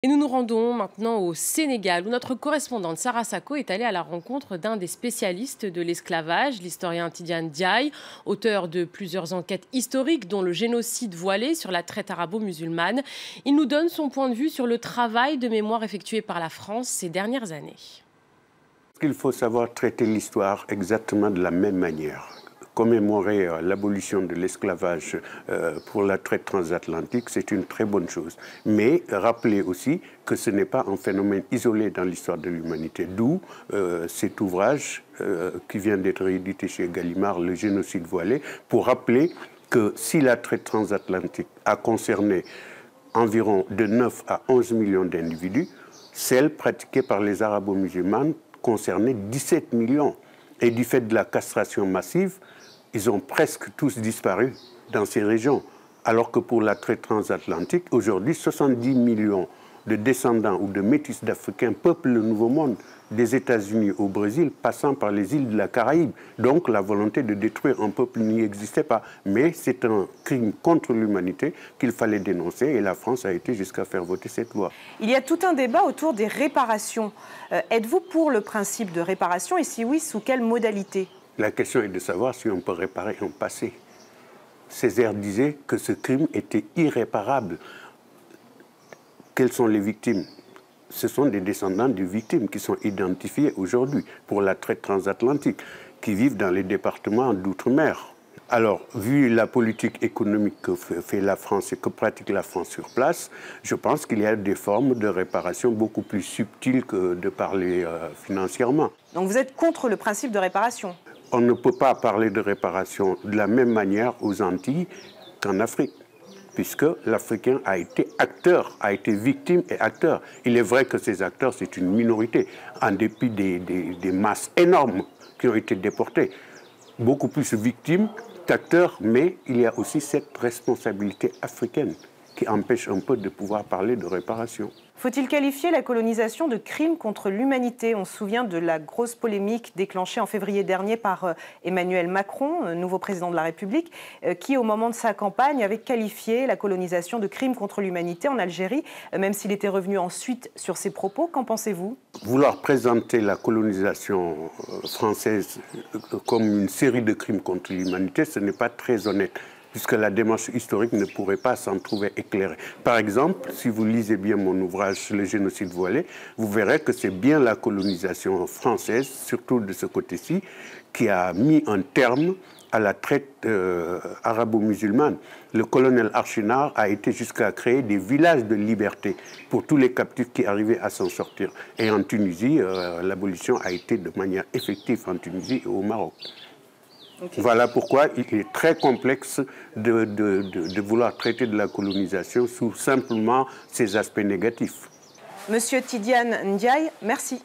Et nous nous rendons maintenant au Sénégal, où notre correspondante Sarah Sako est allée à la rencontre d'un des spécialistes de l'esclavage, l'historien Tidiane Diaye, auteur de plusieurs enquêtes historiques, dont le génocide voilé sur la traite arabo-musulmane. Il nous donne son point de vue sur le travail de mémoire effectué par la France ces dernières années. Il faut savoir traiter l'histoire exactement de la même manière. Commémorer l'abolition de l'esclavage pour la traite transatlantique, c'est une très bonne chose. Mais rappeler aussi que ce n'est pas un phénomène isolé dans l'histoire de l'humanité. D'où cet ouvrage qui vient d'être édité chez Gallimard, Le génocide voilé, pour rappeler que si la traite transatlantique a concerné environ de 9 à 11 millions d'individus, celle pratiquée par les arabo-musulmans concernait 17 millions. Et du fait de la castration massive, ils ont presque tous disparu dans ces régions. Alors que pour la traite transatlantique, aujourd'hui, 70 millions de descendants ou de métis d'Africains peuplent le Nouveau Monde, des États-Unis au Brésil, passant par les îles de la Caraïbe. Donc la volonté de détruire un peuple n'y existait pas. Mais c'est un crime contre l'humanité qu'il fallait dénoncer et la France a été jusqu'à faire voter cette loi. Il y a tout un débat autour des réparations. Êtes-vous pour le principe de réparation et si oui, sous quelle modalité? La question est de savoir si on peut réparer un passé. Césaire disait que ce crime était irréparable. Quelles sont les victimes? Ce sont des descendants de victimes qui sont identifiés aujourd'hui pour la traite transatlantique, qui vivent dans les départements d'outre-mer. Alors, vu la politique économique que fait la France et que pratique la France sur place, je pense qu'il y a des formes de réparation beaucoup plus subtiles que de parler financièrement. Donc vous êtes contre le principe de réparation? On ne peut pas parler de réparation de la même manière aux Antilles qu'en Afrique, puisque l'Africain a été acteur, a été victime et acteur. Il est vrai que ces acteurs, c'est une minorité, en dépit des masses énormes qui ont été déportées. Beaucoup plus victimes qu'acteurs, mais il y a aussi cette responsabilité africaine qui empêche un peu de pouvoir parler de réparation. Faut-il qualifier la colonisation de crime contre l'humanité? On se souvient de la grosse polémique déclenchée en février dernier par Emmanuel Macron, nouveau président de la République, qui, au moment de sa campagne, avait qualifié la colonisation de crime contre l'humanité en Algérie, même s'il était revenu ensuite sur ses propos. Qu'en pensez-vous? Vouloir présenter la colonisation française comme une série de crimes contre l'humanité, ce n'est pas très honnête, puisque la démarche historique ne pourrait pas s'en trouver éclairée. Par exemple, si vous lisez bien mon ouvrage « Le génocide voilé », vous verrez que c'est bien la colonisation française, surtout de ce côté-ci, qui a mis un terme à la traite arabo-musulmane. Le colonel Archinard a été jusqu'à créer des villages de liberté pour tous les captifs qui arrivaient à s'en sortir. Et en Tunisie, l'abolition a été de manière effective en Tunisie et au Maroc. Okay. Voilà pourquoi il est très complexe de vouloir traiter de la colonisation sous simplement ses aspects négatifs. Monsieur Tidiane Ndiaye, merci.